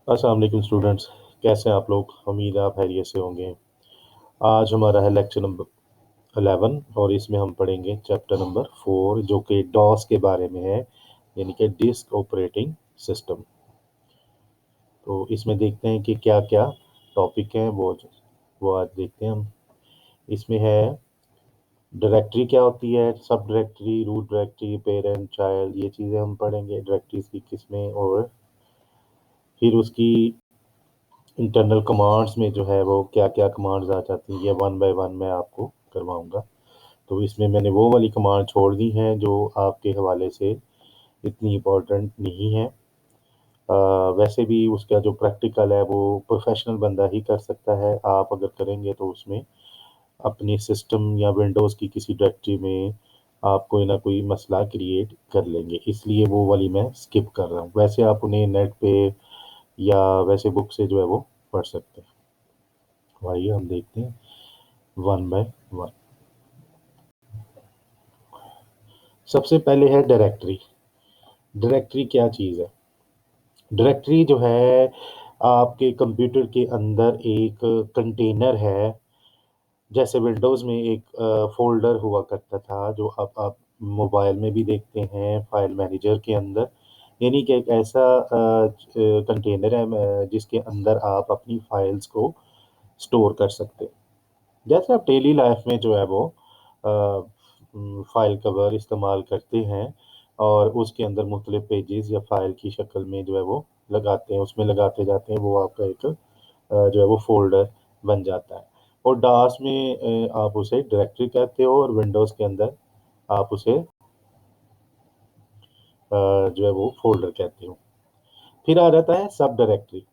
अस्सलाम वालेकुम स्टूडेंट्स। कैसे हैं आप लोग? उम्मीद है आप खैरियत से होंगे। आज हमारा है लेक्चर नंबर 11 और इसमें हम पढ़ेंगे चैप्टर नंबर 4 जो कि डॉस के बारे में है, यानी कि डिस्क ऑपरेटिंग सिस्टम। तो इसमें देखते हैं कि क्या क्या टॉपिक हैं, वो आज देखते हैं हम। इसमें है डायरेक्टरी क्या होती है, subdirectory, root directory, parent, child, ये चीज़ें हम पढ़ेंगे डायरेक्टरीज की किस्में। और फिर उसकी इंटरनल कमांड्स में जो है वो क्या क्या कमांड्स आ जाती हैं, ये वन बाय वन मैं आपको करवाऊंगा। तो इसमें मैंने वो वाली कमांड छोड़ दी हैं जो आपके हवाले से इतनी इम्पोर्टेंट नहीं है। वैसे भी उसका जो प्रैक्टिकल है वो प्रोफेशनल बंदा ही कर सकता है। आप अगर करेंगे तो उसमें अपनी सिस्टम या विंडोज़ की किसी डायरेक्टरी में आप कोई ना कोई मसला क्रिएट कर लेंगे, इसलिए वो वाली मैं स्किप कर रहा हूँ। वैसे आप उन्हें नेट पे या वैसे बुक से जो है वो पढ़ सकते हैं। तो आइए हम देखते हैं वन बाय वन। सबसे पहले है डायरेक्टरी। डायरेक्टरी क्या चीज़ है? डायरेक्टरी जो है आपके कंप्यूटर के अंदर एक कंटेनर है। जैसे विंडोज़ में एक फ़ोल्डर हुआ करता था जो अब आप मोबाइल में भी देखते हैं फ़ाइल मैनेजर के अंदर। यानी कि एक ऐसा कंटेनर है जिसके अंदर आप अपनी फ़ाइल्स को स्टोर कर सकते हैं। जैसे आप डेली लाइफ में जो है वो फ़ाइल कवर इस्तेमाल करते हैं और उसके अंदर मुख्तलिफ़ पेजेस या फ़ाइल की शक्ल में जो है वो लगाते हैं, उसमें लगाते जाते हैं, वो आपका एक जो है वो फ़ोल्डर बन जाता है। और डास में आप उसे डायरेक्टरी कहते हो और विंडोज़ के अंदर आप उसे जो है वो फ़ोल्डर कहते हो। फिर आ जाता है सब डायरेक्टरी।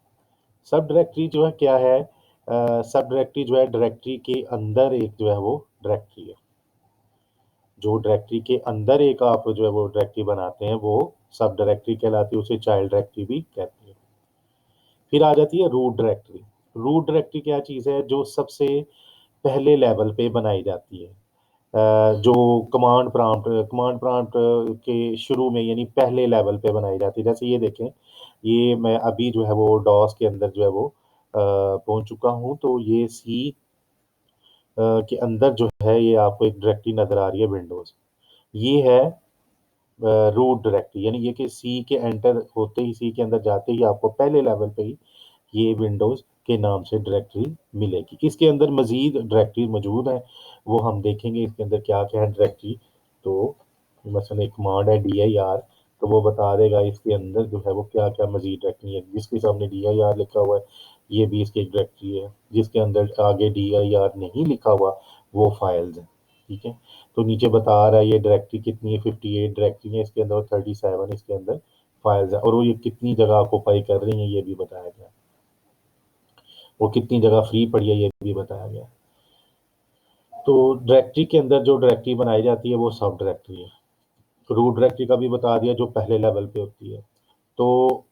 सब डायरेक्टरी जो है क्या है? सब डायरेक्टरी जो है डायरेक्टरी के अंदर एक जो है वो डायरेक्टरी है। जो डायरेक्टरी के अंदर एक आप जो है वो डायरेक्टरी बनाते हैं वो सब डायरेक्टरी कहलाती है, उसे चाइल्ड डायरेक्टरी भी कहते हैं। फिर आ जाती है रूट डायरेक्टरी। रूट डायरेक्टरी क्या चीज़ है? जो सबसे पहले लेवल पे बनाई जाती है। जो कमांड प्रॉम्प्ट के शुरू में यानी पहले लेवल पे बनाई जाती है। जैसे ये देखें, ये मैं अभी जो है वो डॉस के अंदर जो है वो पहुँच चुका हूँ। तो ये सी के अंदर जो है ये आपको एक डायरेक्टरी नज़र आ रही है विंडोज़। ये है रूट डायरेक्टरी, यानी ये कि सी के एंटर होते ही, सी के अंदर जाते ही आपको पहले लेवल पे ही ये विंडोज़ के नाम से डायरेक्टरी मिलेगी। इसके अंदर मज़ीद डायरेक्टरी मौजूद हैं, वो हम देखेंगे इसके अंदर क्या-क्या है डायरेक्टरी। तो मसलन एक कमांड है dir, तो वो बता देगा इसके अंदर जो है वो क्या-क्या मज़ीद डायरेक्टरी है। जिसके सामने dir लिखा हुआ है, ये भी इसकी एक डायरेक्टरी है। जिसके अंदर आगे dir नहीं लिखा हुआ, वो फाइल्स हैं, ठीक है? तो नीचे बता रहा है ये डायरेक्टरी कितनी है, 58 डायरेक्टरी है इसके अंदर और 37 इसके अंदर फाइल्स हैं और वो ये कितनी जगह ऑक्यूपाई कर रही हैं, ये भी बताया गया है। वो कितनी जगह फ्री पड़ी है, ये भी बताया गया है। तो डायरेक्टरी के अंदर जो डायरेक्टरी बनाई जाती है वो सब डायरेक्टरी है। रूट डायरेक्टरी का भी बता दिया जो पहले लेवल पे होती है। तो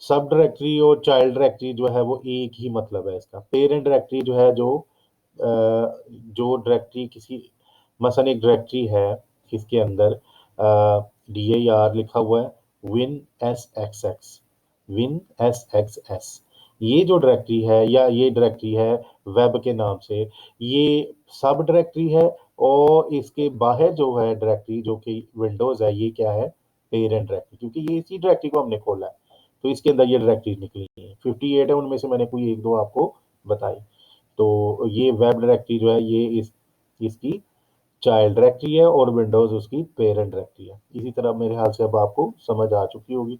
सब डायरेक्टरी और चाइल्ड डायरेक्टरी जो है वो एक ही मतलब है इसका। पेरेंट डायरेक्टरी जो है जो डायरेक्टरी किसी मसलन एक डायरेक्टरी है इसके अंदर dir लिखा हुआ है, win sxx, win sxs। ये जो डायरेक्टरी है या ये डायरेक्टरी है वेब के नाम से, ये सब डायरेक्टरी है। और इसके बाहर जो है डायरेक्टरी जो कि विंडोज़ है, ये क्या है? पेरेंट डायरेक्टरी, क्योंकि ये इसी डायरेक्टरी को हमने खोला है। तो इसके अंदर ये डायरेक्टरी निकली है 58 है, उनमें से मैंने कोई एक दो आपको बताई। तो ये वेब डायरेक्टरी जो है ये इसकी चाइल्ड डायरेक्टरी है और विंडोज़ उसकी पेरेंट डायरेक्टरी है। इसी तरह मेरे ख्याल से अब आपको समझ आ चुकी होगी।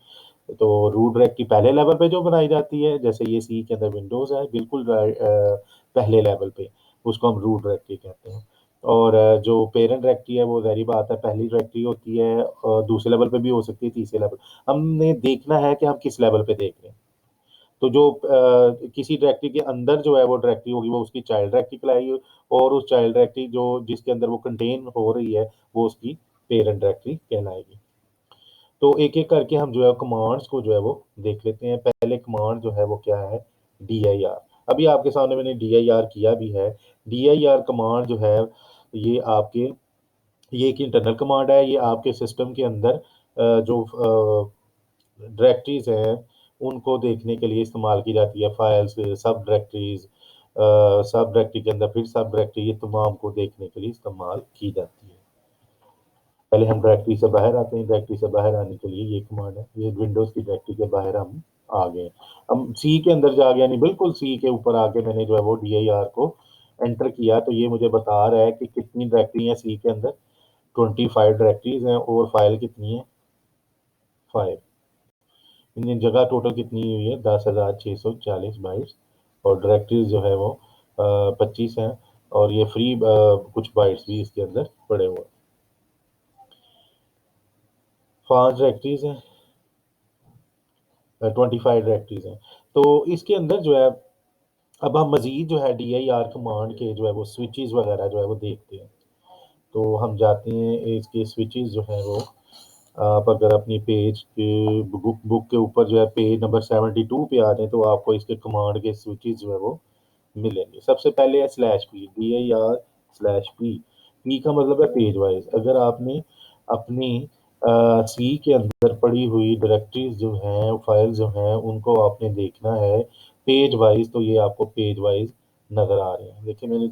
तो रूट डायरेक्टरी पहले लेवल पे जो बनाई जाती है, जैसे ये सी के अंदर विंडोज़ है, बिल्कुल पहले लेवल पे, उसको हम रूट डायरेक्टरी कहते हैं। और जो पेरेंट डायरेक्टरी है वो ज़ाहिर बात है पहली डायरेक्टरी होती है, दूसरे लेवल पे भी हो सकती है, तीसरे लेवल। हमने देखना है कि हम किस लेवल पे देख रहे हैं। तो जो किसी डायरेक्टरी के अंदर जो है वो डायरेक्टरी होगी, वो उसकी चाइल्ड डायरेक्टरी कहलाएगी और उस चाइल्ड डायरेक्टरी जो जिसके अंदर वो कंटेन हो रही है, वो उसकी पेरेंट डायरेक्टरी कहलाएगी। तो एक-एक करके हम जो है कमांड्स को जो है वो देख लेते हैं। पहले कमांड जो है वो क्या है? dir। अभी आपके सामने मैंने dir किया भी है। dir कमांड जो है ये आपके ये एक इंटरनल कमांड है। ये आपके सिस्टम के अंदर जो डायरेक्टरीज़ हैं, उनको देखने के लिए इस्तेमाल की जाती है। फाइल्स, सब डायरेक्टरीज, सब डायरेक्टरी के अंदर फिर सब डायरेक्टरी, ये तमाम को देखने के लिए इस्तेमाल की जाती है। पहले हम डायरेक्टरी से बाहर आते हैं। डायरेक्टरी से बाहर आने के लिए ये कमांड है। ये विंडोज की डायरेक्टरी के बाहर हम आ गए। हम सी के अंदर जा गए, यानी बिल्कुल सी के ऊपर आके मैंने जो है वो dir को एंटर किया, तो ये मुझे बता रहा है कि कितनी डायरेक्टरी है सी के अंदर। 25 डायरेक्टरीज हैं और फाइल कितनी है, 5। इन जगह टोटल कितनी हुई है, 10,640 बाइट्स। और डायरेक्टरीज जो है वो 25 हैं, और ये फ्री कुछ बाइट्स भी इसके अंदर पड़े हुए हैं। 5 डायरेक्टरीज हैं, 25 डायरेक्टरीज हैं। तो इसके अंदर जो है, अब हम मजीद जो है dir कमांड के जो है वो स्विचेस वगैरह जो है वो देखते हैं। तो हम जाते हैं, इसके स्विचेस जो है वो, आप अगर अपनी पेज के बुक के ऊपर जो है पेज नंबर 72 पे आ जाए, तो आपको इसके कमांड के स्विचेस जो है वो मिलेंगे। सबसे पहले है /p, dir/p। p का मतलब है पेज वाइज। अगर आपने अपनी सी के अंदर पड़ी हुई डायरेक्टरीज जो हैं, फाइल जो हैं, उनको आपने देखना है पेज वाइज, तो ये आपको पेज वाइज नजर आ रहे हैं। देखिए मैंने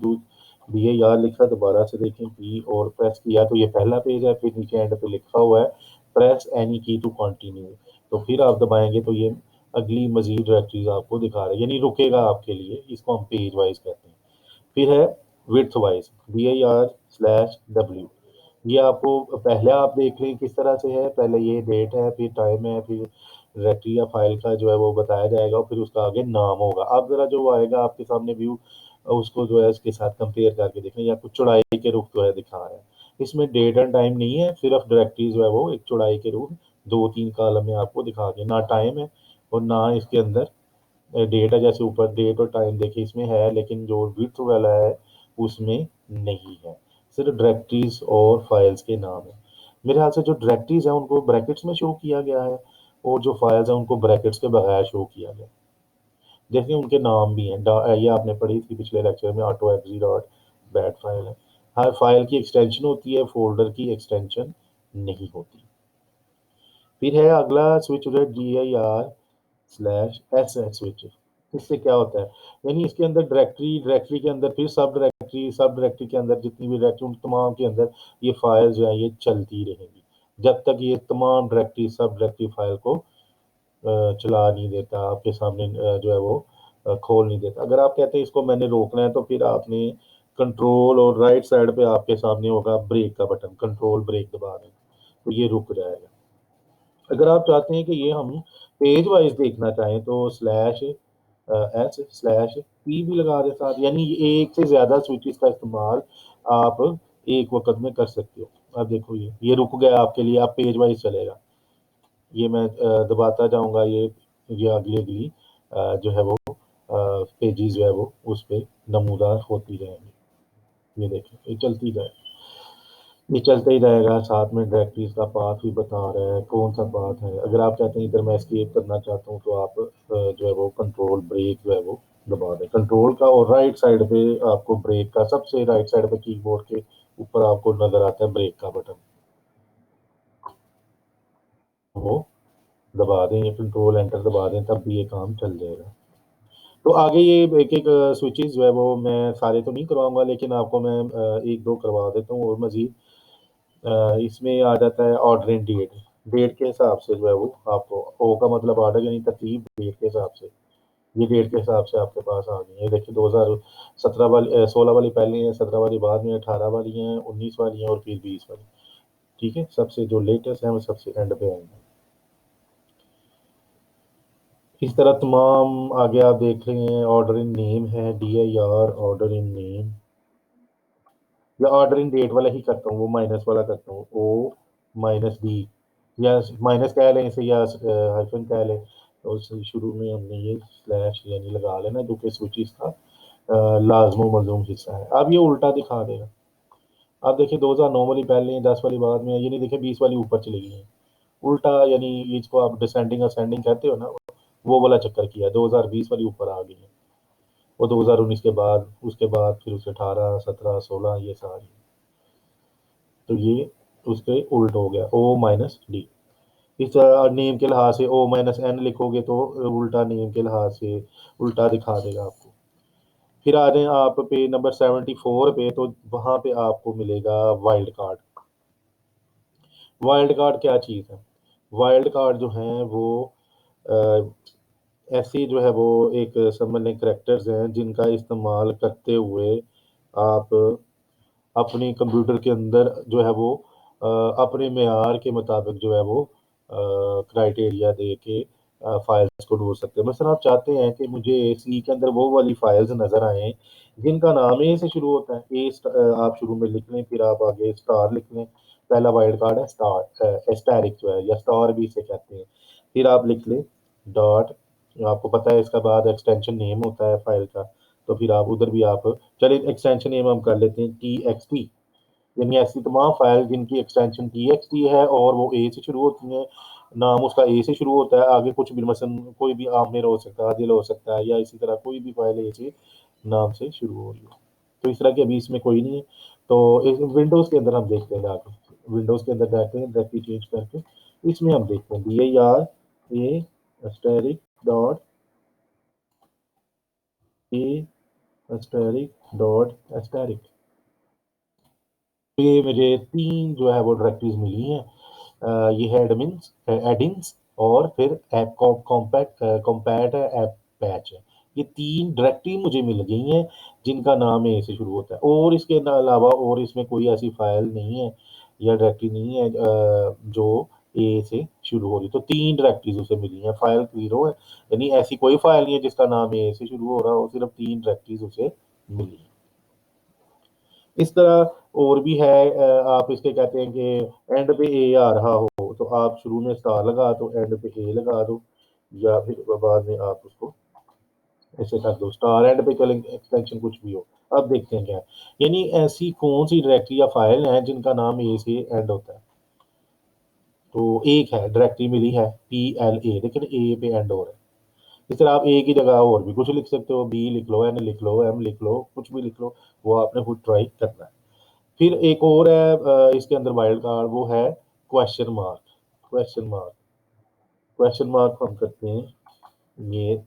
dir लिखा, दोबारा से देखें p और प्रेस किया तो ये पहला पेज है। फिर नीचे एंड पे लिखा हुआ है प्रेस एनी की टू कंटिन्यू, तो फिर आप दबाएंगे तो ये अगली मजीद डायरेक्टरीज आपको दिखा रहा है, यानी रुकेगा आपके लिए। इसको हम पेज वाइज कहते हैं। फिर है विड्थ वाइज, dir/w। ये आपको पहले आप देख लें किस तरह से है। पहले ये डेट है, फिर टाइम है, फिर डायरेक्टरी या फाइल का जो है वो बताया जाएगा, और फिर उसका आगे नाम होगा। अब जरा जो आएगा आपके सामने व्यू, उसको जो है इसके साथ कंपेयर करके देखें, या कुछ चौड़ाई के रूप जो है दिखा रहा है। इसमें डेट एंड टाइम नहीं है, सिर्फ डायरेक्टरी जो है वो एक चौड़ाई के रूप 2-3 कॉलम में आपको दिखा के, ना टाइम है और ना इसके अंदर डेट है। जैसे ऊपर डेट और टाइम देखिए इसमें है, लेकिन जो विड्थ वाला है उसमें नहीं है, सिर्फ डायरेक्टरीज और फाइल्स के नाम है। मेरे ख्याल से जो डायरेक्टरीज हैं उनको ब्रैकेट्स में शो किया गया है, और जो फाइल्स हैं उनको ब्रैकेट्स के बगैर शो किया गया। जैसे उनके नाम भी हैं, ये आपने पढ़ी थी पिछले लेक्चर में, autoxc.bat फाइल है। हर फाइल की एक्सटेंशन होती है, फोल्डर की एक्सटेंशन नहीं होती। फिर है अगला स्विच जो है dir/sh स्विच। इससे क्या होता है, यानी इसके अंदर डायरेक्टरी के अंदर फिर सब डायरेक्टरी के अंदर जितनी भी डायरेक्टरी, उन तमाम के अंदर ये फाइल जो है ये चलती रहेंगी, जब तक ये तमाम डायरेक्टरी सब डायरेक्टरी फाइल को चला नहीं देता, आपके सामने जो है वो खोल नहीं देता। अगर आप कहते हैं इसको मैंने रोकना है, तो फिर आपने कंट्रोल और राइट साइड पे आपके सामने होगा ब्रेक का बटन, कंट्रोल ब्रेक दबा दें तो ये रुक जाएगा। अगर आप चाहते हैं कि ये हम पेज वाइज देखना चाहें, तो /s/p भी लगा दें साथ, यानी एक से ज्यादा स्विचेस का इस्तेमाल आप एक वक्त में कर सकते हो। अब देखो ये रुक गया आपके लिए, आप पेज वाइज चलेगा। ये मैं दबाता जाऊंगा, ये अगली अगली जो है वो पेजेस जो है वो उस पे नमूदार होती रहेंगी। ये देखिए ये चलती जाए, ये चलता ही रहेगा। साथ में डायरेक्टरीज का पाथ भी बता रहा है कौन सा पाथ है। अगर आप चाहते हैं इधर मैं एस्केप करना चाहता हूँ, तो आप जो है वो कंट्रोल ब्रेक जो है वो दबा दें, कंट्रोल का, और राइट साइड पे आपको ब्रेक का, सबसे राइट साइड पे कीबोर्ड के ऊपर आपको नजर आता है ब्रेक का बटन, वो दबा दें, ये कंट्रोल एंटर दबा दें, तब भी ये काम चल जाएगा। तो आगे ये एक एक स्विचेस जो है वो मैं सारे तो नहीं करवाऊंगा, लेकिन आपको मैं एक दो करवा देता हूँ और मजीद। इसमें आ जाता है ऑर्डर इन डेट। डेट के हिसाब से जो है वो आपको, ओ का मतलब ऑर्डर यानी तरतीब, डेट के हिसाब से, ये डेट के हिसाब से आपके पास आ गई है। देखिए 2017 वाली, 16 वाली पहले है, 17 वाली बाद में, 18 वाली हैं, 19 वाली हैं, और फिर 20 वाली। ठीक है, सबसे जो लेटेस्ट है वो सबसे एंड पे आएंगे। इस तरह तमाम आगे आप देख रहे हैं। ऑर्डर इन नेम है, dir ऑर्डर इन नेम, या ऑर्डर इन डेट वाला ही करता हूँ, वो माइनस वाला करता हूँ, O-D, या माइनस कह लें इसे, या हाइफन कह लें। तो शुरू में हमने ये स्लैश यानी लगा लेना, जो कि स्विचेस का लाजमो मलजूम हिस्सा है। अब ये उल्टा दिखा देगा। अब देखिए 2009 वाली पहले है, 10 वाली बाद में है, ये नहीं, देखिए 20 वाली ऊपर चली गई है। उल्टा यानी इसको आप डिसेंडिंग असेंडिंग कहते हो ना, वो वाला चक्कर किया। 2020 वाली ऊपर आ गई है, वो 2019 के बाद, उसके बाद फिर उसे 18, 17, 16, ये सारी, तो ये उसके उल्ट हो गया, O-D। इस नेम के लिहाज से ओ माइनस एन लिखोगे तो उल्टा नेम के लिहाज से उल्टा दिखा देगा आपको। फिर आ रहे हैं आप पेज नंबर 74 पे, तो वहाँ पे आपको मिलेगा वाइल्ड कार्ड। वाइल्ड कार्ड क्या चीज़ है? वाइल्ड कार्ड जो हैं वो अ, ऐसी जो है वो एक समझ लें करैक्टर्स हैं जिनका इस्तेमाल करते हुए आप अपने कंप्यूटर के अंदर जो है वो अपने मेयार के मुताबिक जो है वो क्राइटेरिया दे के फाइल्स को ढूँढ सकते हैं। मसलन आप चाहते हैं कि मुझे सी के अंदर वो वाली फाइल्स नज़र आएँ जिनका नाम ए से शुरू होता है। आप शुरू में लिख लें, फिर आप आगे स्टार लिख लें। पहला वाइल्ड कार्ड है स्टार एस्टेरिक जो है या स्टार भी इसे कहते हैं। फिर आप लिख लें डॉट, आपको पता है इसका बाद एक्सटेंशन नेम होता है फाइल का, तो फिर आप उधर भी आप चलिए एक्सटेंशन नेम हम कर लेते हैं txt, यानी ऐसी तमाम फाइल जिनकी एक्सटेंशन txt है और वो ए से शुरू होती हैं, नाम उसका ए से शुरू होता है, आगे कुछ भी मसलन कोई भी आमिर हो सकता है, आदिल हो सकता है, या इसी तरह कोई भी फाइल ए से नाम से शुरू हो रही हो। तो इस तरह की अभी इसमें कोई नहीं है। तो इस विंडोज़ के अंदर हम देखते हैं जाके, विंडोज़ के अंदर जाते हैं डायरेक्टरी चेंज करके, इसमें हम देखते हैं dir a asterisk dot a asterisk dot asterisk। ये मुझे 3 जो है वो डायरेक्टरीज़ मिली हैं। ये है एडमिन्स एडिन्स और फिर ऐप कॉम्पैट है, ऐप पैच है। ये 3 डायरेक्टरी मुझे मिल गई हैं जिनका नाम ए से शुरू होता है, और इसके अलावा और इसमें कोई ऐसी फाइल नहीं है या डायरेक्टरी नहीं है जो ए से शुरू हो रही। तो 3 डायरेक्टरीज़ उसे मिली हैं, फाइल 0 है, यानी ऐसी कोई फाइल नहीं है जिसका नाम ए से शुरू हो रहा हो, सिर्फ़ 3 डायरेक्टरीज़ उसे मिली हैं। इस तरह और भी है, आप इसके कहते हैं कि एंड पे ए आ रहा हो, तो आप शुरू में स्टार लगा दो, एंड पे ए लगा दो, या फिर बाद में आप उसको ऐसे कर दो, स्टार एंड पे चले एक्सटेंशन कुछ भी हो। अब देखते हैं क्या है। यानी ऐसी कौन-सी डायरेक्टरी या फाइल है जिनका नाम ए से एंड होता है? तो एक है डायरेक्टरी मिली है PLA, लेकिन ए पे एंड हो रहा है। इस तरह आप ए की जगह और भी कुछ लिख सकते हो, बी लिख लो, एन लिख लो, एम लिख लो, कुछ भी लिख लो, वो आपने खुद ट्राई करना है। फिर एक और है इसके अंदर वाइल्ड कार्ड, वो है question mark. Question mark question mark हम करते हैं ये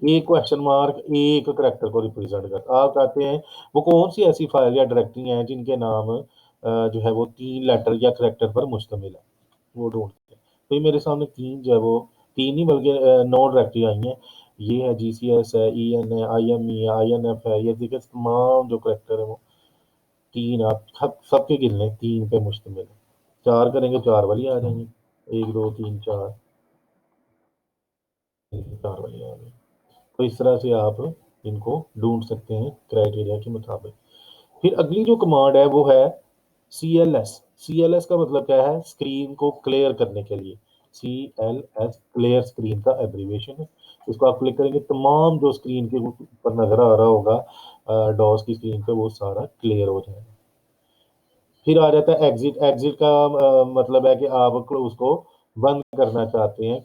एक क्वेश्चन मार्क एक करैक्टर को रिप्रेजेंट करता है। आप चाहते हैं वो कौन सी ऐसी फाइल या डायरेक्टरी हैं जिनके नाम जो है वो 3 लेटर या करैक्टर पर मुश्तमिल है, वो ढूँढते हैं। तो ये मेरे सामने 3 जो है वो 3 ही बल्कि 9 डायरेक्टरी आई हैं। ये है GCS है, EN है, IME है, INF है, ये देखिए तमाम जो करैक्टर है वो 3 आप सबके गिन लें, 3 पे मुश्तमिल है। 4 करेंगे 4 वाली आ जाएँगी। 1, 2, 3, 4 4 वाली आ गई। तो इस तरह से आप इनको ढूँढ सकते हैं क्राइटेरिया के मुताबिक। फिर अगली जो कमांड है वो है CLS। CLS का मतलब क्या है? स्क्रीन को क्लियर करने के लिए। CLS क्लियर स्क्रीन का एब्रिविएशन है। इसको आप क्लिक करेंगे, तमाम जो स्क्रीन के ऊपर नज़र आ रहा होगा डॉस की स्क्रीन पे, वो सारा क्लियर हो जाएगा। फिर आ जाता है एग्ज़िट। एग्ज़िट का मतलब है कि आप उसको बंद करना चाहते हैं,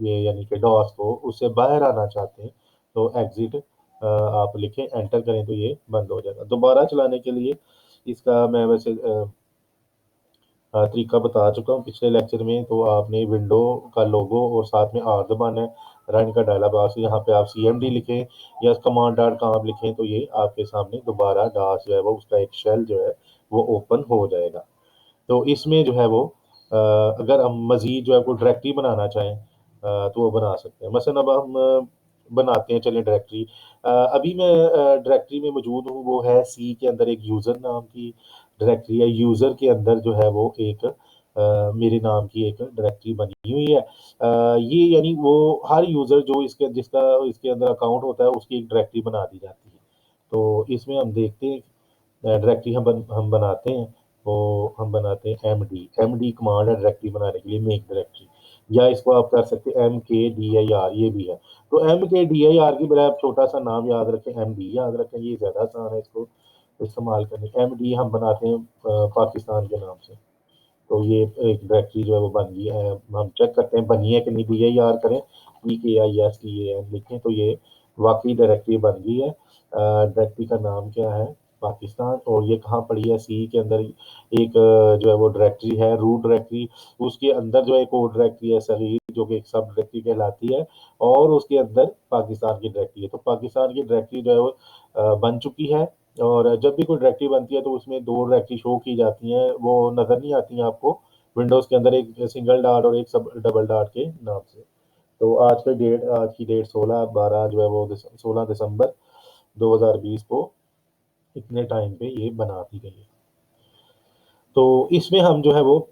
ये यानी कि डॉस को, उससे बाहर आना चाहते हैं, तो एग्ज़िट आप लिखें, एंटर करें तो ये बंद हो जाएगा। दोबारा चलाने के लिए इसका मैं वैसे तरीका बता चुका हूँ पिछले लेक्चर में, तो आपने विंडो का लोगो और साथ में आर दबाना है, रन का डायलॉग बॉक्स, यहाँ पे आप CMD लिखें या कमांड डॉट कॉम लिखें, तो ये आपके सामने दोबारा डॉस जो है वो उसका एक शेल जो है वो ओपन हो जाएगा। तो इसमें जो है वो अगर हम मज़ीद जो है कोई डायरेक्टरी बनाना चाहें तो वो बना सकते हैं। मसलन अब हम बनाते हैं, चलिए डायरेक्टरी। अभी मैं डायरेक्टरी में मौजूद हूँ, वो है सी के अंदर एक यूज़र नाम की डायरेक्टरी है। यूज़र के अंदर जो है वो एक मेरे नाम की एक डायरेक्टरी बनी हुई है। ये यानी वो हर यूज़र जो इसके जिसका इसके अंदर अकाउंट होता है उसकी एक डायरेक्टरी बना दी जाती है। तो इसमें हम देखते हैं डायरेक्टरी हम बनाते हैं, तो हम बनाते हैं एमडी कमांड है डायरेक्टरी बनाने के लिए, मेक डायरेक्टरी, या इसको आप कर सकते हैं MKDIR, ये भी है। तो MKDIR की बजाय आप छोटा सा नाम याद रखें, MD याद रखें, ये ज़्यादा आसान है इसको इस्तेमाल करने। MD हम बनाते हैं पाकिस्तान के नाम से। तो ये एक डायरेक्टरी जो है वो बन गई है। हम चेक करते हैं बनी है कि नहीं, DIR करें, PKISTAN लिखें, तो ये वाकई डायरेक्टरी बन गई है। डायरेक्टरी का नाम क्या है? पाकिस्तान, और ये कहाँ पड़ी है, सी के अंदर एक जो है वो डायरेक्टरी है, रूट डायरेक्टरी। उसके अंदर जो है एक और डायरेक्टरी है सगीर, जो कि एक सब डायरेक्टरी कहलाती है, और उसके अंदर पाकिस्तान की डायरेक्टरी है। तो पाकिस्तान की डायरेक्टरी जो है वो बन चुकी है, और जब भी कोई डायरेक्टरी बनती है तो उसमें दो डायरेक्टरी शो की जाती हैं, वो नजर नहीं आती हैं आपको विंडोज के अंदर, एक सिंगल डॉट और एक सब डबल डॉट के नाम से। तो आज की डेट 16/12 जो है वो 16 दिसंबर 2020 को इतने टाइम पे ये बना दी गई है। तो इसमें हम जो है वो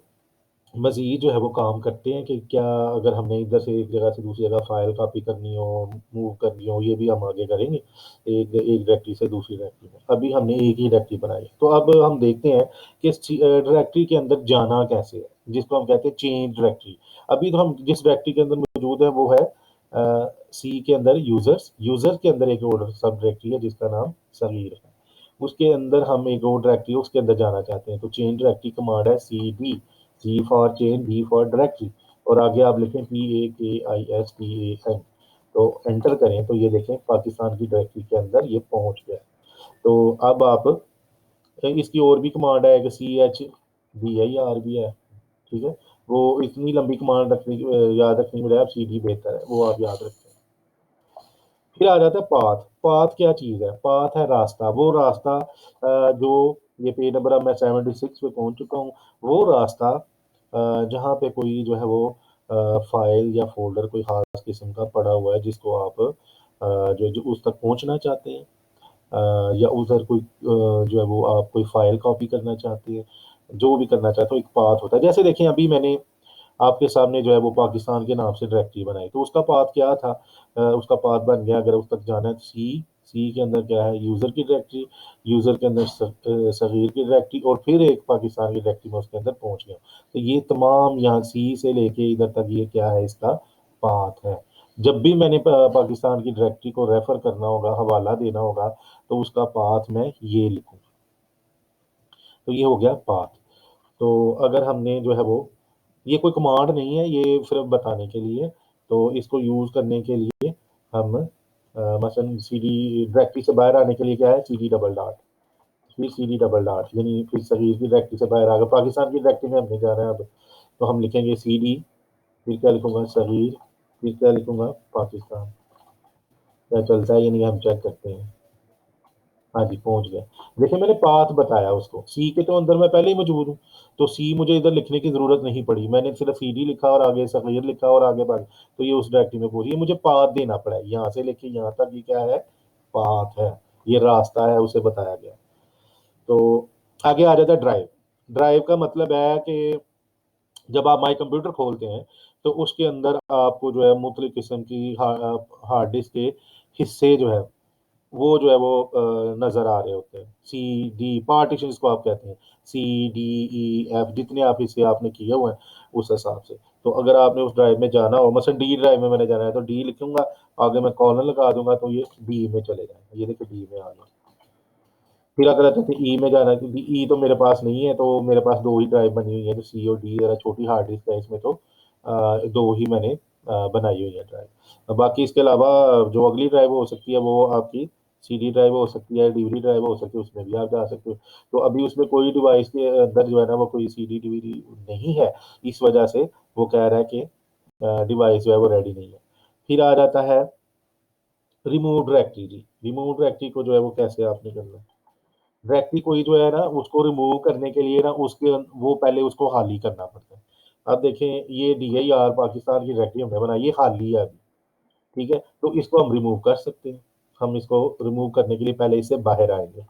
मज़ीद जो है वो काम करते हैं कि क्या, अगर हमने इधर से एक जगह से दूसरी जगह फ़ाइल कॉपी करनी हो, मूव करनी हो, ये भी हम आगे करेंगे, एक एक डायरेक्टरी से दूसरी डायरेक्टरी में। अभी हमने एक ही डायरेक्टरी बनाई है। तो अब हम देखते हैं कि इस डायरेक्टरी के अंदर जाना कैसे है, जिसको हम कहते हैं चेंज डायरेक्टरी। अभी तो हम जिस डायरेक्टरी के अंदर मौजूद है वो है सी के अंदर यूज़र्स, यूज़र के अंदर एक और सब डायरेक्टरी है जिसका नाम सगीर है। उसके अंदर हम एक और डायरेक्टरी उसके अंदर जाना चाहते हैं, तो चेंज डायरेक्टरी कमांड है cd, C for chain, D for directory, और आगे आप लिखें PAKISTAN। तो एंटर करें तो ये देखें पाकिस्तान की डायरेक्टरी के अंदर ये पहुंच गया। तो अब आप इसकी और भी कमांड है कि CHDIR भी है, ठीक है। वो इतनी लंबी कमांड याद रखने के बजाय आप CD बेहतर है, वो आप याद रखें। फिर आ जाता है पाथ। पाथ क्या चीज़ है? पाथ है रास्ता, वो रास्ता जो, ये पेज नंबर अब मैं 76 पे पहुंच चुका हूँ। वो रास्ता जहाँ पे कोई जो है वो फाइल या फोल्डर कोई खास किस्म का पड़ा हुआ है, जिसको आप जो जो उस तक पहुंचना चाहते हैं, या उधर कोई जो है वो आप कोई फाइल कॉपी करना चाहते हैं, जो भी करना चाहते हो, एक पाथ होता है। जैसे देखें अभी मैंने आपके सामने जो है वो पाकिस्तान के नाम से डायरेक्टरी बनाई, तो उसका पाथ क्या था? उसका पाथ बन गया, अगर उस तक जाना है तो सी के अंदर क्या है, यूज़र की डायरेक्टरी, यूज़र के अंदर सगीर की डायरेक्टरी, और फिर एक पाकिस्तान की डायरेक्टरी में उसके अंदर पहुंच गया। तो ये तमाम यहाँ सी से लेके इधर तक ये क्या है, इसका पाथ है। जब भी मैंने पाकिस्तान की डायरेक्टरी को रेफर करना होगा, हवाला देना होगा, तो उसका पाथ मैं ये लिखूंगा। तो ये हो गया पाथ। तो अगर हमने जो है वो, ये कोई कमांड नहीं है, ये सिर्फ बताने के लिए। तो इसको यूज़ करने के लिए हम मसलन सीडी डायरेक्टरी से बाहर आने के लिए क्या है, सीडी डबल डॉट, फिर सीडी डबल डॉट, यानी फिर सगीर की डायरेक्टरी से बाहर आ गए, पाकिस्तान की डायरेक्टरी में हमने जाना है अब। तो हम लिखेंगे सीडी, फिर क्या लिखूंगा, सगीर, फिर क्या लिखूंगा, पाकिस्तान। क्या चलता है, यानी हम चेक करते हैं। हाँ जी, पहुँच गया। देखिए मैंने पाथ बताया उसको, सी के तो अंदर मैं पहले ही मौजूद हूँ, तो सी मुझे इधर लिखने की ज़रूरत नहीं पड़ी। मैंने सिर्फ़ सीडी लिखा और आगे सग़ीर लिखा और आगे बढ़, तो ये उस डायरेक्टरी में पहुँची। ये मुझे पाथ देना पड़ा है, यहाँ से लेके यहाँ तक ये क्या है, पाथ है, ये रास्ता है, उसे बताया गया। तो आगे आ जाता है ड्राइव। ड्राइव का मतलब है कि जब आप माई कंप्यूटर खोलते हैं, तो उसके अंदर आपको जो है मुख्तलिफ़ किस्म की हार्ड डिस्क के हिस्से जो है वो जो है वो नज़र आ रहे होते हैं। सी, डी पार्टीशन जिसको आप कहते हैं। सी, डी, ई, एफ जितने आप हिस्से आपने किए हुए हैं, उस हिसाब से। तो अगर आपने उस ड्राइव में जाना हो, मसलन डी ड्राइव में मैंने जाना है, तो डी लिखूँगा, आगे मैं कॉलन लगा दूँगा, तो ये डी में चले जाएँगे। ये देखिए डी में आ गया। फिर अगर कहते हैं ई में जाना है, क्योंकि ई तो मेरे पास नहीं है, तो मेरे पास 2 ही ड्राइव बनी हुई है, तो सी और डी ज़रा छोटी हार्ड डिस्क है इसमें, तो 2 ही मैंने बनाई हुई है ड्राइव। बाकी इसके अलावा जो अगली ड्राइव हो सकती है, वो आपकी सीडी ड्राइव हो सकती है, डीवीडी ड्राइव हो सकती है, उसमें भी आप जा सकते हो। तो अभी उसमें कोई डिवाइस के अंदर जो है ना, वो कोई सीडी, डीवीडी नहीं है, इस वजह से वो कह रहा है कि डिवाइस जो है वो रेडी नहीं है। फिर आ जाता है रिमूव डायरेक्टरी जी। रिमूव डायरेक्टरी को जो है वो कैसे आपने करना है? डायरेक्टरी कोई जो है ना, उसको रिमूव करने के लिए ना, वो पहले उसको खाली करना पड़ता है। अब देखें ये DIR पाकिस्तान की डायरेक्टरी हमने बनाई, ये खाली है अभी, ठीक है? तो इसको हम रिमूव कर सकते हैं। हम इसको रिमूव करने के लिए पहले इससे बाहर आएँगे।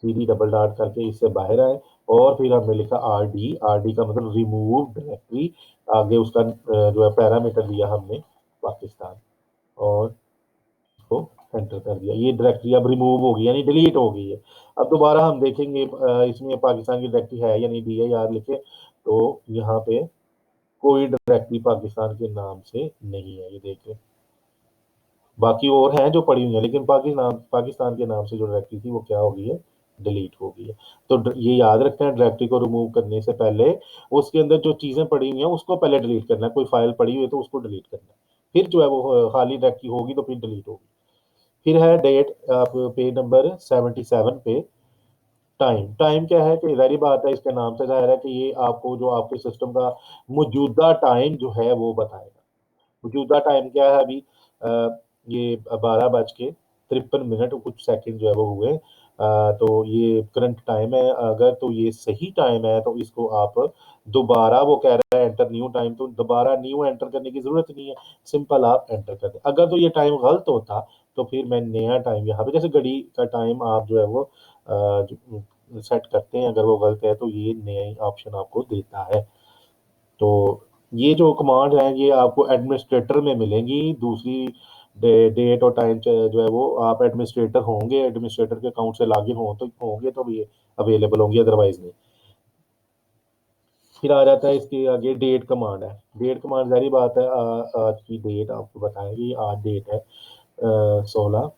सीडी डबल डॉट करके इससे बाहर आए, और फिर हमने लिखा RD, RD का मतलब रिमूव डायरेक्टरी, आगे उसका जो है पैरामीटर दिया हमने पाकिस्तान, और इसको एंटर कर दिया। ये डायरेक्टरी अब रिमूव हो गई, यानी डिलीट हो गई है। अब दोबारा हम देखेंगे इसमें पाकिस्तान की डायरेक्टरी है, यानी DIR लिखे, तो यहाँ पे कोई डायरेक्टरी पाकिस्तान के नाम से नहीं है, ये देखिए। बाकी और हैं जो पड़ी हुई हैं, लेकिन पाकिस्तान के नाम से जो डायरेक्टरी थी वो क्या हो गई है, डिलीट हो गई है। तो ये याद रखना है, डायरेक्टरी को रिमूव करने से पहले उसके अंदर जो चीज़ें पड़ी हुई हैं उसको पहले डिलीट करना है। कोई फाइल पड़ी हुई है तो उसको डिलीट करना है, फिर जो है वो खाली डायरेक्टरी होगी तो फिर डिलीट होगी। फिर है डेट, आप पेज नंबर 77 पे टाइम क्या है कि ज़ाहिर बात है, इसके नाम से ज़ाहिर है कि ये आपको जो आपके सिस्टम का मौजूदा टाइम जो है वो बताएगा। मौजूदा टाइम क्या है अभी? ये 12 बज के 53 मिनट कुछ सेकंड जो है वो हुए। तो ये करंट टाइम है, अगर तो ये सही टाइम है तो इसको आप दोबारा, वो कह रहा है एंटर न्यू टाइम, तो दोबारा न्यू एंटर करने की ज़रूरत नहीं है, सिंपल आप एंटर कर दें। अगर तो ये टाइम गलत होता तो फिर मैं नया टाइम यहाँ पे, जैसे घड़ी का टाइम आप जो है वो सेट करते हैं, अगर वो गलत है तो ये नया ऑप्शन आपको देता है। तो ये जो कमांड है ये आपको एडमिनिस्ट्रेटर में मिलेंगी। दूसरी डेट और टाइम जो है वो आप एडमिनिस्ट्रेटर होंगे, एडमिनिस्ट्रेटर के अकाउंट से लॉगिन होंगे तो ये अवेलेबल होंगी, अदरवाइज नहीं। फिर आ जाता है इसके आगे डेट कमांड है। डेट कमांड ज़ाहिर बात है, आज की डेट आपको बताएगी। आज डेट है 16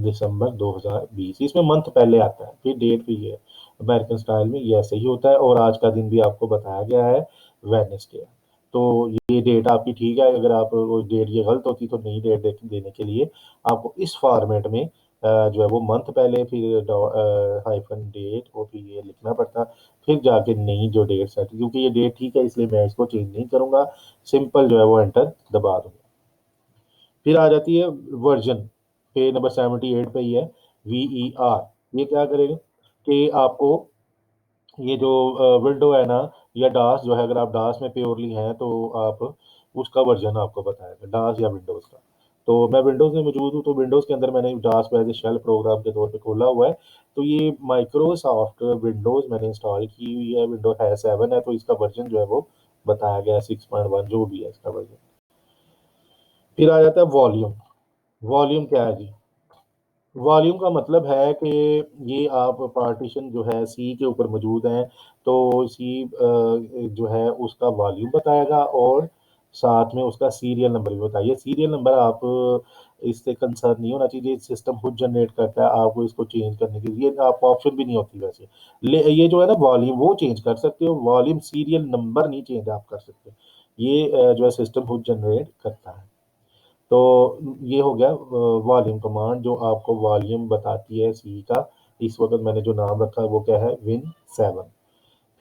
दिसंबर 2020। इसमें मंथ पहले आता है, फिर डेट भी है। अमेरिकन स्टाइल में ये ऐसे ही होता है, और आज का दिन भी आपको बताया गया है, वेडनेसडे। तो ये डेट आपकी ठीक है। अगर आप वो डेट ये गलत होती तो नई डेट देने के लिए आपको इस फॉर्मेट में जो है वो मंथ पहले, फिर हाइफन डेट, और फिर ये लिखना पड़ता, फिर जाके नई जो डेट सेट, क्योंकि ये डेट ठीक है इसलिए मैं इसको चेंज नहीं करूंगा, सिंपल जो है वो एंटर दबा दूंगा। फिर आ जाती है वर्जन, पे नंबर 78 पे ही है, VER। ये क्या करेगा कि आपको ये जो विंडो है ना, या डास जो है, अगर आप डास में प्योरली हैं तो आप उसका वर्जन आपको बताएगा, डास या विंडोज़ का। तो मैं विंडोज़ में मौजूद हूँ, तो विंडोज़ के अंदर मैंने डास को एज ए शेल प्रोग्राम के तौर पे खोला हुआ है। तो ये माइक्रोसॉफ्ट विंडोज़ मैंने इंस्टॉल की हुई है, विंडो है 7 है, तो इसका वर्जन जो है वो बताया गया है 6.1, जो भी है इसका वर्जन। फिर आ जाता है वॉल्यूम। वॉल्यूम क्या है जी? वॉल्यूम का मतलब है कि ये आप पार्टीशन जो है सी के ऊपर मौजूद हैं, तो सी जो है उसका वॉल्यूम बताएगा, और साथ में उसका सीरियल नंबर भी बताइए। सीरियल नंबर आप इससे कंसर्न नहीं होना चाहिए, सिस्टम खुद जनरेट करता है, आपको इसको चेंज करने के लिए आपको ऑप्शन भी नहीं होती वैसे। ये जो है ना वॉल्यूम, वो चेंज कर सकते हो, वॉल्यूम सीरियल नंबर नहीं चेंज आप कर सकते। ये जो है सिस्टम खुद जनरेट करता है। तो ये हो गया वॉल्यूम कमांड, जो आपको वॉल्यूम बताती है सी का। इस वक्त मैंने जो नाम रखा है वो क्या है? Win7।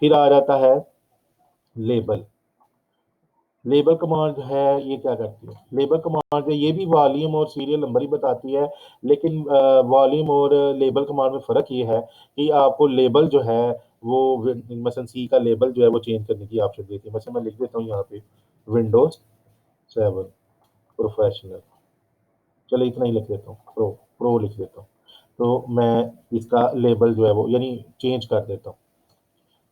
फिर आ जाता है लेबल। लेबल कमांड जो है ये क्या करती है? लेबल कमांड जो ये भी वॉल्यूम और सीरियल नंबर ही बताती है, लेकिन वॉल्यूम और लेबल कमांड में फ़र्क ये है कि आपको लेबल जो है वो मसलन सी का लेबल जो है वो चेंज करने की ऑप्शन देती है। मसलन मैं लिख देता हूँ यहाँ पे विंडोज 7 प्रोफेशनल, चलो इतना ही लिख देता हूँ, प्रो प्रो लिख देता हूँ। तो मैं इसका लेबल जो है वो यानी चेंज कर देता हूँ।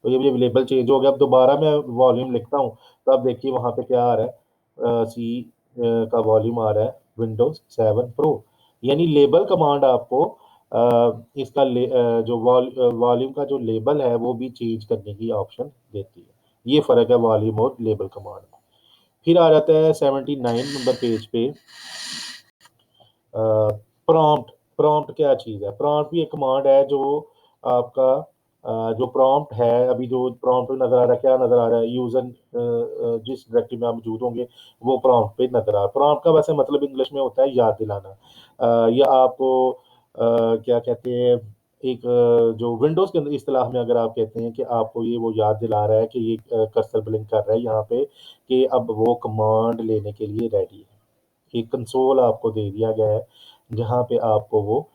तो ये मुझे लेबल चेंज हो गया। अब दोबारा मैं वॉल्यूम लिखता हूँ, तो अब देखिए वहाँ पे क्या आ रहा है, सी का वॉल्यूम आ रहा है विंडोज 7 प्रो। यानी लेबल कमांड आपको इसका जो वॉल्यूम का जो लेबल है वो भी चेंज करने की ऑप्शन देती है। ये फ़र्क है वॉल्यूम और लेबल कमांड में। फिर आ जाता है 79 नंबर पेज पे प्रॉम्प्ट। प्रॉम्प्ट क्या चीज़ है? प्रॉम्प्ट भी एक कमांड है जो आपका जो प्रॉम्प्ट है, अभी जो प्रॉम्प्ट नज़र आ रहा है, क्या नज़र आ रहा है? यूज़र जिस डायरेक्टरी में आप मौजूद होंगे वो प्रॉम्प्ट पे नज़र आ रहा है। प्रॉम्प्ट का वैसे मतलब इंग्लिश में होता है याद दिलाना। या आपको क्या कहते हैं, एक जो विंडोज़ के अंदर इस्तिलाह में अगर आप कहते हैं कि आपको ये वो याद दिला रहा है कि ये कर्सर ब्लिंक कर रहा है यहाँ पे, कि अब वो कमांड लेने के लिए रेडी है। एक कंसोल आपको दे दिया गया है, जहाँ पे आपको वो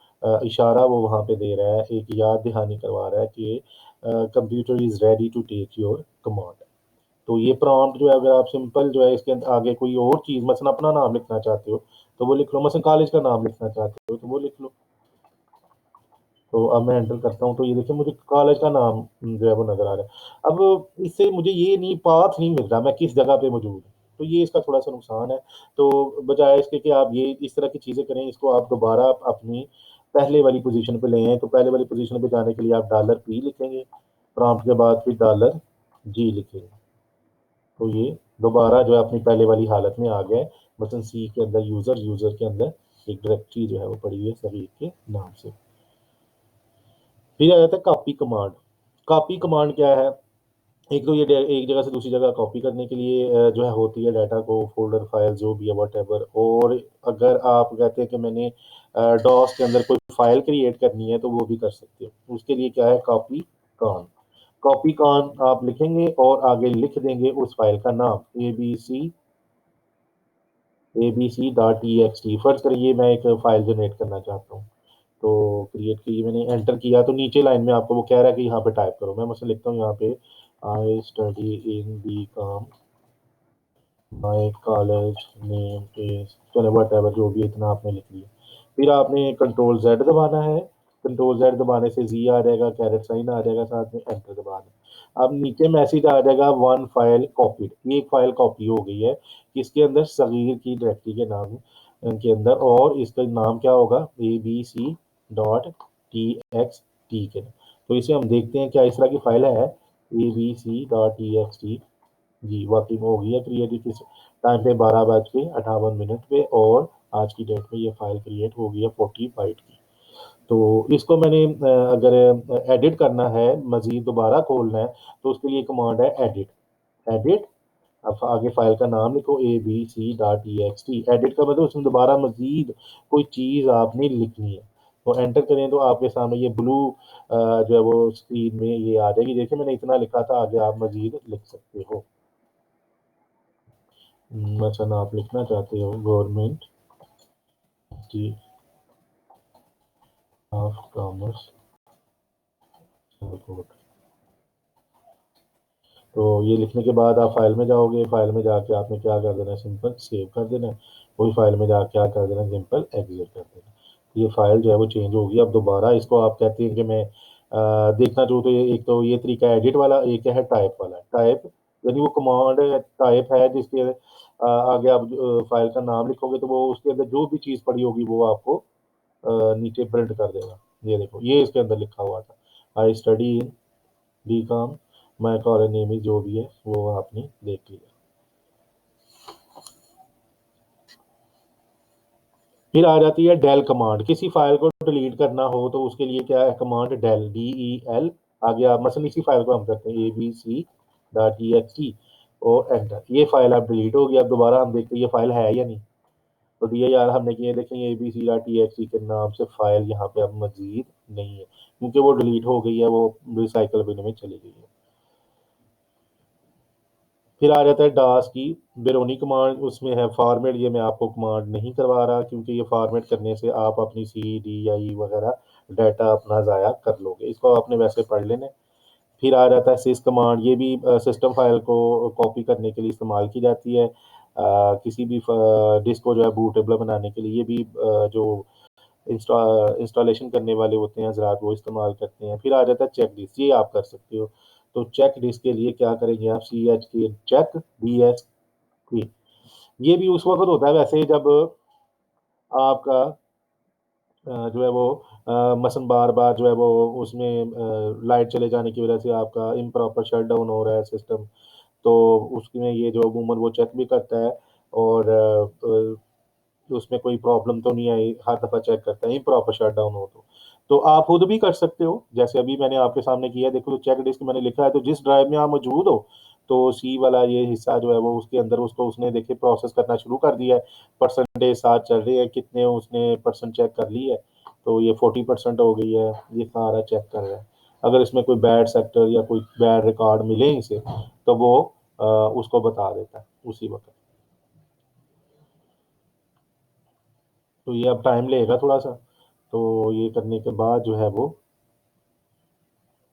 इशारा वो वहाँ पे दे रहा है, एक याद दहानी करवा रहा है कि computer is ready to take your command. तो ये प्रॉम्प्ट जो है, अगर आप सिंपल जो है इसके आगे कोई और चीज़, मसलन अपना नाम लिखना चाहते हो तो वो लिख लो, मसलन कॉलेज का नाम लिखना चाहते हो तो वो लिख लो। तो अब मैं एंटर करता हूँ, तो ये देखिए मुझे कॉलेज का नाम जो है वो नज़र आ रहा है। अब इससे मुझे ये नहीं, पाथ नहीं मिल रहा मैं किस जगह पे मौजूद हूँ, तो ये इसका थोड़ा-सा नुकसान है। तो बजाय इसके कि आप ये इस तरह की चीज़ें करें, इसको आप दोबारा अपनी पहले वाली पोज़ीशन पे ले आएँ। तो पहले वाली पोज़ीशन पे जाने के लिए आप $P लिखेंगे, प्रॉम्प्ट के बाद फिर $G लिखेंगे। तो ये दोबारा जो है अपनी पहले वाली हालत में आ गए। मतलब सी के अंदर यूज़र, यूज़र के अंदर एक डायरेक्टरी जो है वो पड़ी हुई है सहीद के नाम से। फिर आ जाता है कॉपी कमांड। कॉपी कमांड क्या है? एक तो ये एक जगह से दूसरी जगह कॉपी करने के लिए जो है होती है डाटा को, फ़ोल्डर फ़ाइल जो भी है व्हाटएवर। और अगर आप कहते हैं कि मैंने डॉस के अंदर कोई फ़ाइल क्रिएट करनी है तो वो भी कर सकते हो। उसके लिए क्या है, कॉपी कॉन। कॉपी कॉन आप लिखेंगे और आगे लिख देंगे उस फ़ाइल का नाम abc.txt। फ़र्ज़ करिए मैं एक फ़ाइल जनरेट करना चाहता हूँ। तो क्रिएट की मैंने एंटर किया तो नीचे लाइन में आपको वो कह रहा है कि यहाँ पे टाइप करो। मैं मसलन लिखता हूँ यहाँ पे, I study in BCom, my college name is, चलो व्हाटएवर जो भी है, इतना आपने लिख लिया। फिर आपने कंट्रोल ज़ेड दबाना है। कंट्रोल ज़ेड दबाने से ज़ी आ जाएगा, कैरेट साइन आ जाएगा साथ में, एंटर दबा दें। अब नीचे मैसेज आ जाएगा वन फाइल कॉपीड। एक फाइल कॉपी हो गई है, इसके अंदर सगीर की डायरेक्टरी के नाम के अंदर, और इसका नाम क्या होगा, abc.txt के। तो इसे हम देखते हैं क्या इस तरह की फाइल है, abc.txt। जी, वाक़ई में हो गई है क्रिएट किस टाइम पे, 12:58 पे, और आज की डेट में ये फ़ाइल क्रिएट हो गई है 40 बाइट की। तो इसको मैंने अगर एडिट करना है, मज़ीद दोबारा खोलना है, तो उसके लिए कमांड है एडिट। एडिट, अब आगे फ़ाइल का नाम लिखो abc.txt। एडिट का मतलब उसमें दोबारा मज़ीद कोई चीज़ आपने लिखनी है। तो एंटर करें तो आपके सामने ये ब्लू जो है वो स्क्रीन में ये आ जाएगी। देखिए मैंने इतना लिखा था, आगे आप मज़ीद लिख सकते हो। मसलन आप लिखना चाहते हो government G of commerce report. तो ये लिखने के बाद आप फाइल में जाओगे, फाइल में जाके आपने क्या कर देना है, सिंपल सेव कर देना है। वही फाइल में जाके क्या कर देना है, सिंपल एग्जिट कर देना है। ये फाइल जो है वो चेंज होगी। अब दोबारा इसको आप कहते हैं कि मैं देखना चाहूँ तो ये एक तो ये तरीका है एडिट वाला, एक है टाइप वाला। टाइप यानी वो कमांड टाइप है जिसके आगे आप फाइल का नाम लिखोगे तो वो उसके अंदर जो भी चीज़ पड़ी होगी वो आपको नीचे प्रिंट कर देगा। ये देखो ये इसके अंदर लिखा हुआ था, I study in BCom, my college name is, जो भी है वो आपने देख लिया। फिर आ जाती है डेल कमांड। किसी फाइल को डिलीट करना हो तो उसके लिए क्या है, कमांड डेल, DEL। आगे आप मसलन इसी फाइल को हम करते हैं abc.txt और एंटर। ये फाइल अब डिलीट हो गई। अब दोबारा हम देखते हैं ये फाइल है या नहीं। तो DIR हमने किए, देखें abc.txt के नाम से फाइल यहाँ पे अब मजीद नहीं है, क्योंकि वो डिलीट हो गई है, वो रिसाइकल बिन में चली गई है। फिर आ जाता है डास की बेरोनी कमांड। उसमें है फॉर्मेट। ये मैं आपको कमांड नहीं करवा रहा, क्योंकि ये फॉर्मेट करने से आप अपनी CDI वगैरह डाटा अपना ज़ाया कर लोगे। इसको आपने वैसे पढ़ लेना है। फिर आ जाता है सिस कमांड। ये भी सिस्टम फाइल को कॉपी करने के लिए इस्तेमाल की जाती है। किसी भी डिस्क को जो है बूटेबल बनाने के लिए ये भी जो इंस्टॉलेशन करने वाले होते हैं हज़रात, वो इस्तेमाल करते हैं। फिर आ जाता है चेक डिस्क। ये आप कर सकते हो। तो चेक डिस्क के लिए क्या करेंगे आप, CHK चेक DSK। ये भी उस वक़्त होता है वैसे जब आपका जो है वो मसलन बार-बार जो है वो उसमें लाइट चले जाने की वज़ह से आपका इम्प्रॉपर शटडाउन हो रहा है सिस्टम। तो उसमें ये जो अमूमन वो चेक भी करता है, और उसमें कोई प्रॉब्लम तो नहीं आई, हर दफ़ा चेक करता है, इम्प्रॉपर शटडाउन हो तो। तो आप खुद भी कर सकते हो, जैसे अभी मैंने आपके सामने किया है, देखो तो चेक डिस्क मैंने लिखा है, तो जिस ड्राइव में आप मौजूद हो, तो सी वाला ये हिस्सा जो है वो उसके अंदर उसको उसने देखिए प्रोसेस करना शुरू कर दिया है। परसेंटेज साथ चल रही है, कितने उसने परसेंट चेक कर ली है, तो ये 40% हो गई है, ये सारा चेक कर रहा है। अगर इसमें कोई बैड सेक्टर या कोई बैड रिकॉर्ड मिले इसे, तो वो उसको बता देता है उसी वक़्त। तो ये अब टाइम लेगा थोड़ा-सा, तो ये करने के बाद जो है वो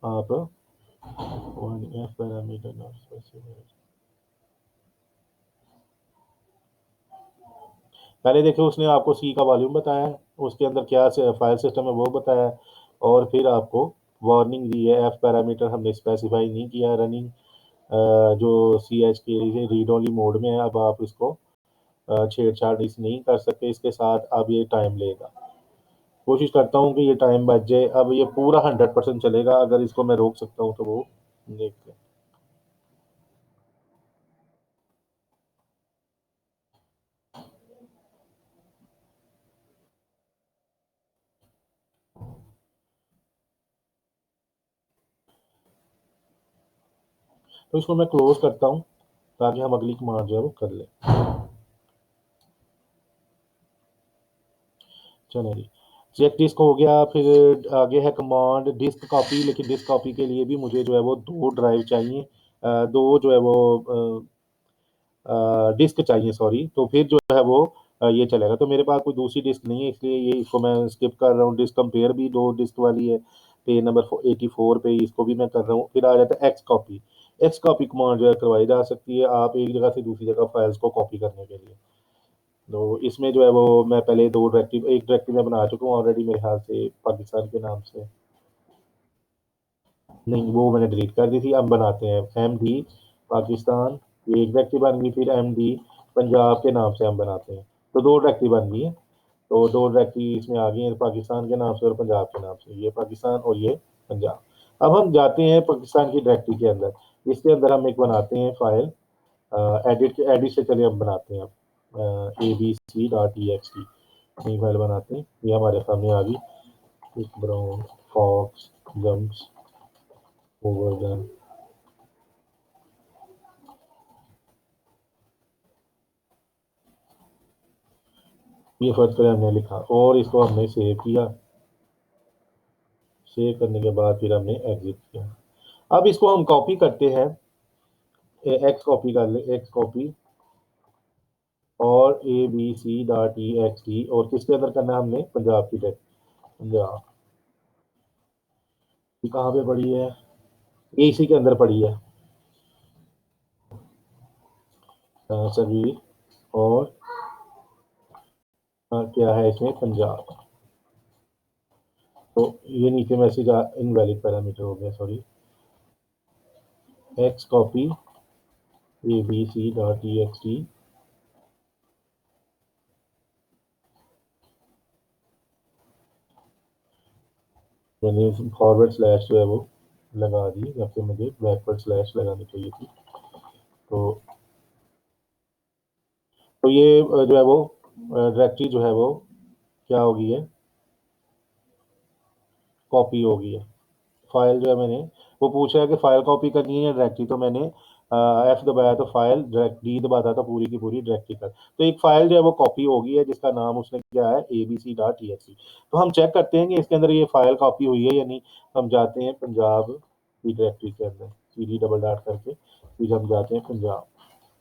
आप one F parameter not specified. पहले देखिए उसने आपको सी का वॉल्यूम बताया है, उसके अंदर क्या फाइल सिस्टम है वो बताया है, और फिर आपको वार्निंग दी है, एफ पैरामीटर हमने स्पेसिफाई नहीं किया है रनिंग, जो CH के रीड ओनली मोड में है। अब आप इसको छेड़छाड़ इस नहीं कर सकते इसके साथ, अब ये टाइम लेगा। कोशिश करता हूँ कि ये टाइम बच जाए। अब ये पूरा 100% चलेगा, अगर इसको मैं रोक सकता हूँ तो वो देखते हैं। तो इसको मैं क्लोज करता हूँ ताकि हम अगली कमांड जो है वो कर लें। चलो जी, चेक डिस्क हो गया। फिर आगे है कमांड डिस्क कॉपी, लेकिन डिस्क कॉपी के लिए भी मुझे जो है वो 2 ड्राइव चाहिए, 2 जो है वो डिस्क चाहिए, सॉरी। तो फिर जो है वो ये चलेगा। तो मेरे पास कोई दूसरी डिस्क नहीं है, इसलिए ये इसको मैं स्किप कर रहा हूँ। डिस्क कंपेयर भी 2 डिस्क वाली है, पेज नंबर 84 पे, इसको भी मैं कर रहा हूँ। फिर आ जाता है x copy. X copy command जो है करवाई जा सकती है आप एक जगह से दूसरी जगह फाइल्स को कॉपी करने के लिए। तो इसमें जो है वो मैं पहले 2 डायरेक्टिव, एक डायरेक्टिव मैं बना चुका हूँ ऑलरेडी मेरे ख्याल से पाकिस्तान के नाम से। नहीं, वो मैंने डिलीट कर दी थी। अब बनाते हैं एमडी पाकिस्तान, ये एक डायरेक्टिव बन गई। फिर एमडी पंजाब के नाम से हम बनाते हैं। तो 2 डायरेक्टिव बन गई है। तो 2 डायरेक्टिव इसमें आ गई हैं, पाकिस्तान के नाम से और पंजाब के नाम से। ये पाकिस्तान और ये पंजाब। अब हम जाते हैं पाकिस्तान की डायरेक्टरी के अंदर। इसके अंदर हम एक बनाते हैं फाइल, एडिट एडिट से चलिए हम बनाते हैं abc.txt नई फाइल बनाते हैं। ये हमारे सामने आ गई, brown fox jumps over the. ये फर्स्ट पे हमने लिखा और इसको हमने सेव किया। सेव करने के बाद फिर हमने एग्जिट किया। अब इसको हम कॉपी करते हैं, एक्स कॉपी कर ले, एक्स कॉपी और abc.txt, और किसके अंदर करना है हमने, पंजाब की टेक्स्ट। पंजाब ये कहाँ पे पड़ी है, ये इसी के अंदर पड़ी है, सभी। और क्या है इसमें, पंजाब। तो ये नीचे मैसेज इनवैलिड पैरामीटर हो गया, सॉरी। एक्स कॉपी abc.txt, मैंने फॉरवर्ड स्लैश जो है वो लगा दी, जबकि मुझे बैकवर्ड स्लैश लगानी चाहिए थी। तो ये जो है वो डायरेक्टरी जो है वो क्या हो गई है, कॉपी हो गई है। फाइल जो है मैंने, वो पूछ रहा है कि फाइल कॉपी करनी है या डायरेक्टरी, तो मैंने एफ दबाया तो फाइल, डायरेक्ट डी दबाता तो पूरी की पूरी डायरेक्टरी कर। तो एक फाइल जो है वो कॉपी हो गई है, जिसका नाम उसने क्या है, abc.txt। तो हम चेक करते हैं कि इसके अंदर ये फाइल कॉपी हुई है या नहीं। हम जाते हैं पंजाब की डायरेक्टरी के अंदर, CD डबल डॉट करके फिर हम जाते हैं पंजाब,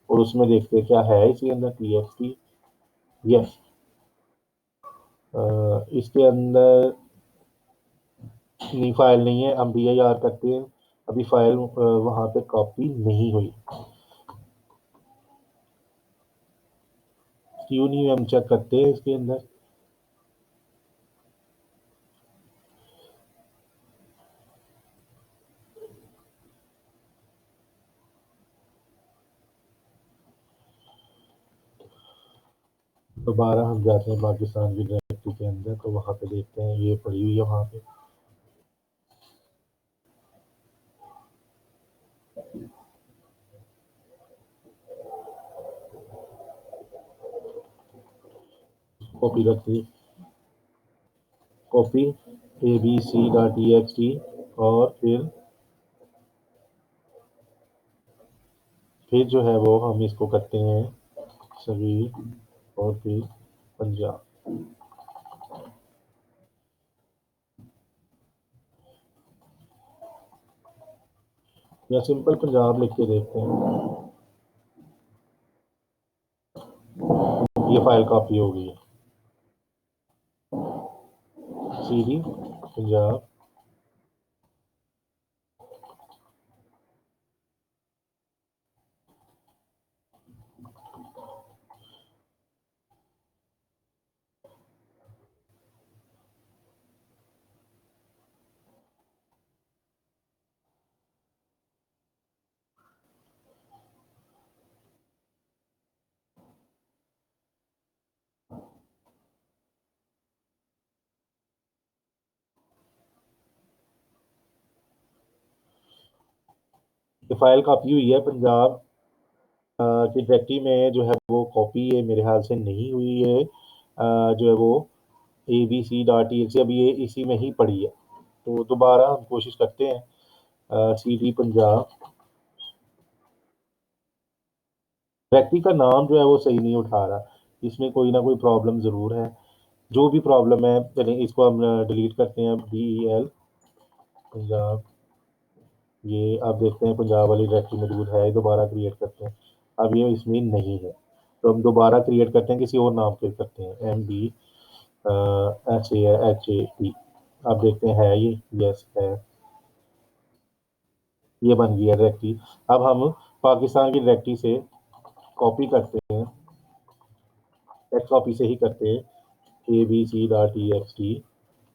और उसमें देखते हैं क्या है इसके अंदर, txt। यस, इसके अंदर नहीं, फाइल नहीं है। हम dir करते हैं, अभी फाइल वहां पे कॉपी नहीं हुई। क्यों नहीं, हम चेक करते हैं इसके अंदर। दोबारा हम जाते हैं पाकिस्तान की डायरेक्टरी के अंदर, तो वहां पे देखते हैं ये पड़ी हुई है वहां पे। कॉपी करते, कॉपी abc.txt, और फिर जो है वो हम इसको करते हैं सभी, और फिर पंजाब, या सिंपल पंजाब लिख के देखते हैं। ये फाइल कॉपी हो गई है, CD पंजाब। ये फाइल कॉपी हुई है पंजाब की डायरेक्टरी में, जो है वो कॉपी है मेरे ख्याल से नहीं हुई है। जो है वो abc.txt अभी ये इसी में ही पड़ी है। तो दोबारा हम कोशिश करते हैं, CD पंजाब, डायरेक्टरी का नाम जो है वो सही नहीं उठा रहा, इसमें कोई ना कोई प्रॉब्लम ज़रूर है। जो भी प्रॉब्लम है, चलिए इसको हम डिलीट करते हैं, DEL पंजाब, ये आप देखते हैं पंजाब वाली डायरेक्टरी मौजूद है, दोबारा क्रिएट करते हैं। अब ये इसमें नहीं है, तो हम दोबारा क्रिएट करते हैं, किसी और नाम पे करते हैं, MBHAT, आप देखते हैं है ये, यस है, ये बन गई है डायरेक्टरी। अब हम पाकिस्तान की डायरेक्टरी से कॉपी करते हैं, टेक्स्ट कॉपी से ही करते हैं, ABC.txt,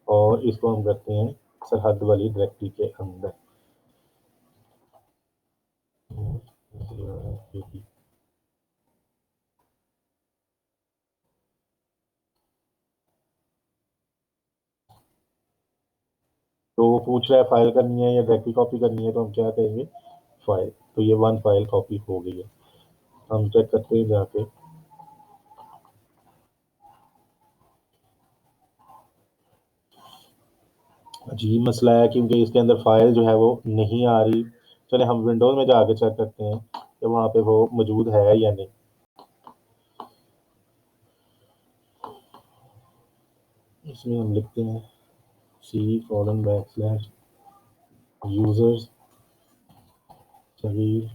और इसको हम करते हैं सरहद वाली डायरेक्टरी के अंदर। तो वो पूछ रहा है फाइल करनी है या डायरेक्टरी कॉपी करनी है, तो हम क्या कहेंगे, फाइल। तो ये वन फाइल कॉपी हो गई है। हम चेक करते हैं जाके, अजीब मसला है क्योंकि इसके अंदर फाइल जो है वो नहीं आ रही। चले हम विंडोज में जाके चेक करते हैं कि वहाँ पे वो मौजूद है या नहीं। इसमें हम लिखते हैं C:\users सगीर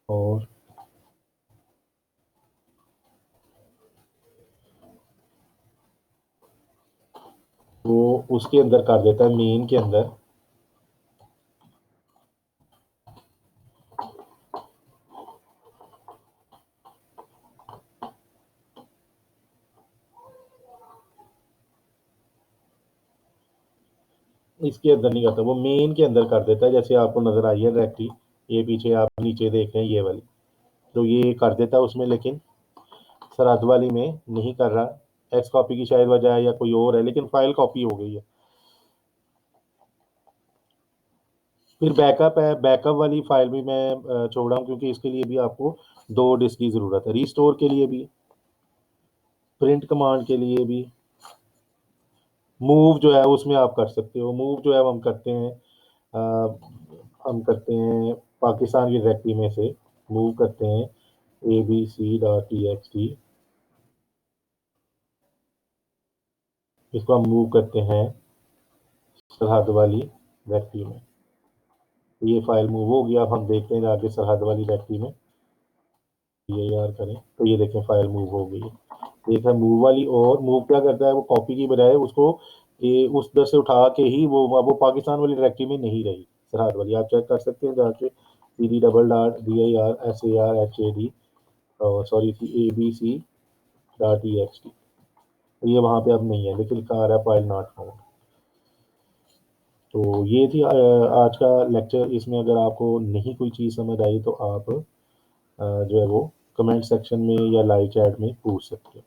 और वो उसके अंदर कर देता है, मेन के अंदर। इसके अंदर नहीं करता, वो मेन के अंदर कर देता है, जैसे आपको नजर आई है डायरेक्टरी, ये पीछे आप नीचे देख रहे हैं ये वाली, तो ये कर देता है उसमें, लेकिन सरहद वाली में नहीं कर रहा। एक्स कॉपी की शायद वजह है या कोई और है, लेकिन फाइल कॉपी हो गई है। फिर बैकअप है, बैकअप वाली फाइल भी मैं छोड़ रहा हूँ, क्योंकि इसके लिए भी आपको 2 डिस्क की ज़रूरत है, रीस्टोर के लिए भी, प्रिंट कमांड के लिए भी। मूव जो है उसमें आप कर सकते हो, मूव जो है हम करते हैं, हम करते हैं पाकिस्तान की डायरेक्टरी में से मूव करते हैं ABC.txt, इसको हम मूव करते हैं सरहद वाली डायरेक्टरी में। ये फाइल मूव हो गया। अब हम देखते हैं आगे सरहद वाली डायरेक्टरी में, ये यार करें तो ये देखें फाइल मूव हो गई है। देखा मूव वाली, और मूव क्या करता है, वो कॉपी की बजाय उसको ये उस दर से उठा के ही वो पाकिस्तान वाली डायरेक्टरी में नहीं रही, सरहद वाली। आप चेक कर सकते हैं जाके, CD:DIRSARHAD, सॉरी ABC.txt, तो ये वहाँ पे अब नहीं है, लेकिन लिखा आ रहा है फाइल नॉट फाउंड। तो ये थी आज का लेक्चर। इसमें अगर आपको नहीं कोई चीज़ समझ आई तो आप जो है वो कमेंट सेक्शन में या लाइव चैट में पूछ सकते हो।